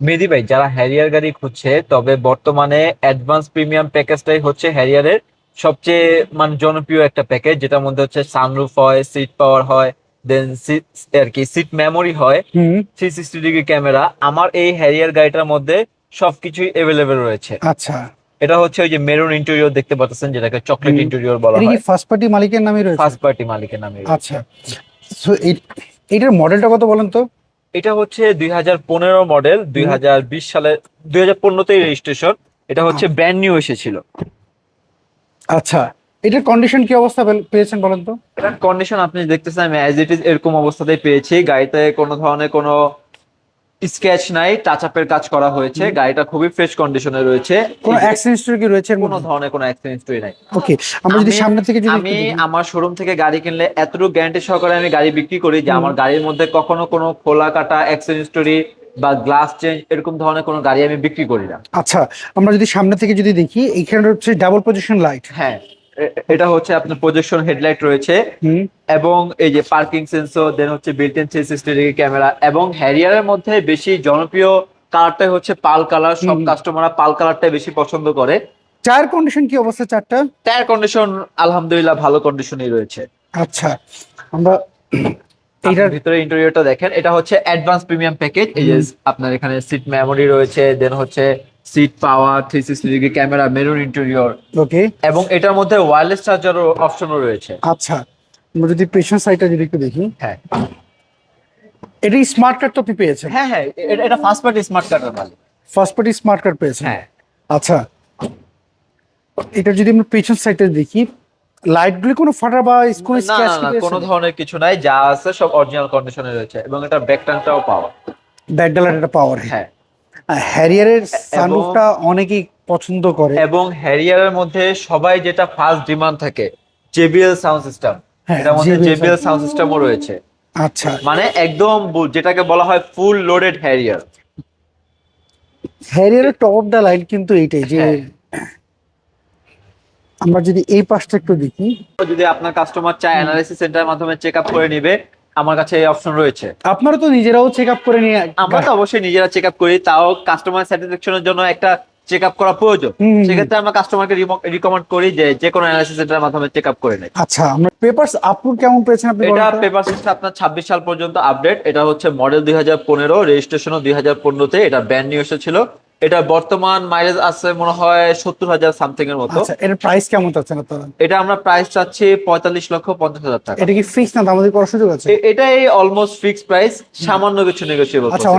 মেহেদী ভাই, যারা হ্যারিয়ার গাড়ি খুঁজছে তবে বর্তমানে অ্যাডভান্স প্রিমিয়াম প্যাকেজটাই হচ্ছে হ্যারিয়ারের সবচেয়ে মানে জনপ্রিয় একটা প্যাকেজ, যেটার মধ্যে হচ্ছে সানরুফ হয়, সিট পাওয়ার হয়, দেন সিট আর কি সিট মেমোরি হয়, হুম। 360 ডিগ্রি ক্যামেরা। আমার এই হ্যারিয়ার গাড়িটার মধ্যে সবকিছুই অ্যাভেলেবেল রয়েছে। আচ্ছা, এটা হচ্ছে ওই যে মেরুন ইন্টেরিয়র দেখতে পাচ্ছেন, যেটাকে চকলেট হুম। ইন্টেরিয়র বলা এটা কি হয়। ফার্স্ট পার্টি মালিকের নামে রয়েছে? ফার্স্ট পার্টি মালিকের নামে রয়েছে। আচ্ছা, সো এটার মডেলটা কত বলেন তো? এটা হচ্ছে 2015 মডেল, দুই হুম। হাজার বিশ সালে 2015তেই রেজিস্ট্রেশন। এটা হচ্ছে ব্র্যান্ড নিউ এসেছিল। আচ্ছা, এটার কন্ডিশন কি অবস্থা পেয়েছেন বলেন তো? এটার কন্ডিশন আপনি দেখতেছেন, আমি অ্যাজ ইট ইজ এরকম অবস্থাতেই পেয়েছি। গাড়িতে কোনো ধরনের কোনো স্ক্র্যাচ নাই, টাচ আপের কাজ করা হয়েছে। হুম। গাড়িটা খুবই ফ্রেশ কন্ডিশনে রয়েছে। কোনো অ্যাক্সিডেন্ট হিস্টরি কি রয়েছে এর কোনো মধ্যে? ধরনের কোনো অ্যাক্সিডেন্ট হিস্টরি নাই। ওকে, আমরা যদি আমি সামনে থেকে যদি আমি একটু দেখি। আমার শোরুম থেকে গাড়ি কিনলে এতটুকু গ্যারান্টি সহকারে আমি গাড়ি বিক্রি করি যে হুম। আমার গাড়ির মধ্যে কখনো কোনো খোলা কাটা, অ্যাক্সিডেন্ট হিস্টরি বা গ্লাস চেঞ্জ এরকম ধরনের কোনো গাড়ি আমি বিক্রি করি না। আচ্ছা, আমরা যদি সামনে থেকে যদি দেখি, এখানে হচ্ছে ডাবল পজিশন লাইট। হ্যাঁ, এটা হচ্ছে আপনার প্রজেকশন হেডলাইট রয়েছে, হুম। এবং এই যে পার্কিং সেন্সর, দেন হচ্ছে বিল্ট ইন 360 ডিগ্রি ক্যামেরা। এবং হ্যারিয়ারের মধ্যে বেশি জনপ্রিয় কালারটাই হচ্ছে পাল কালার। সব হুম। কাস্টমাররা পাল কালারটাই বেশি পছন্দ করে। টায়ার কন্ডিশন কি অবস্থা চারটা? টায়ার কন্ডিশন আলহামদুলিল্লাহ ভালো কন্ডিশনই রয়েছে। আচ্ছা, আমরা আপনি এইটার। ভিতরে ইন্টেরিয়রটা দেখেন, এটা হচ্ছে অ্যাডভান্স প্রিমিয়াম প্যাকেজ। এই যে হুম। আপনার এখানে সিট মেমোরি রয়েছে, দেন হচ্ছে seat power, 360 degree camera, maroon interior, okay. এবং এটার মধ্যে ওয়্যারলেস চার্জারও অপশনও রয়েছে। আচ্ছা, আমরা যদি পেছন সাইডটা যদি একটু দেখি, হ্যাঁ এটা স্মার্ট কার্ড তো আপনি পেয়েছেন? হ্যাঁ হ্যাঁ, এটা ফার্স্ট পার্টি স্মার্ট কার্ডের মালিক। ফার্স্ট পার্টি স্মার্ট কার্ড পেয়েছেন? হ্যাঁ, আচ্ছা, এটা যদি আমরা পেছন সাইডটা দেখি, লাইটগুলি কোনো ফাটা বা কোনো না স্ক্র্যাচ না কি না, কোনো পেয়েছেন? ধরনের কিছু নাই, যা আছে সব অরিজিনাল কন্ডিশনে রয়েছে, এবং এটা ব্যাকটানটাও পাওয়া। ব্যাকডালার এটা পাওয়ার। হ্যাঁ, হ্যারিয়ারের এবং সানরুফটা অনেকেই পছন্দ করে। এবং হ্যারিয়ারের মধ্যে সবাই যেটা ফার্স্ট ডিমান্ড থাকে, জেবিএল সাউন্ড সিস্টেম। হ্যাঁ, এটার মধ্যে JBL জেবিএল সাউন্ড সিস্টেমও রয়েছে। আচ্ছা, মানে একদম যেটাকে বলা হয় ফুল লোডেড হ্যারিয়ার। হ্যারিয়ারের টপ অফ দ্য লাইন কিন্তু এইটাই যে, হ্যাঁ, আমরা যদি এই পাশটা একটু দেখি। যদি আপনার কাস্টমার চায় অ্যানালাইসিস সেন্টারের মাধ্যমে চেক আপ করে নিবে, আমার কাছে এই অপশন রয়েছে। আপনারা তো নিজেরাও চেক আপ করে নিয়ে। আমরা তো অবশ্যই নিজেরা চেক আপ করি, তাও কাস্টমার স্যাটিসফ্যাকশনের জন্য একটা চেক আপ করা প্রয়োজন। হুম, হুম, হুম। সেক্ষেত্রে আমরা কাস্টমারকে রিকমেন্ড করি যে যে কোনো অ্যানালাইসিস সেন্টারের মাধ্যমে চেক আপ করে নেয়। আচ্ছা, আমরা পেপারস আপলোড কেমন পেয়েছেন আপনি এটা বলেন তো? পেপার সিস্টেম আপনার 26 সাল পর্যন্ত আপডেট। এটা হচ্ছে মডেল 2015, রেজিস্ট্রেশনও 2015-তে। এটা ব্র্যান্ড নিউ এসেছিল। এটা বর্তমান মাইলেজ আছে মনে হয় 70,000 সামথিং এর মতো। আচ্ছা, এর প্রাইস কেমন চাচ্ছেন আপনারা? এটা আমরা প্রাইস চাচ্ছি 45,50,000 টাকা। এটা কি ফিক্স না দামাদামি করার সুযোগ আছে? এটাই অলমোস্ট ফিক্সড প্রাইস, সামান্য কিছু নেগোসিয়েবল। আচ্ছা।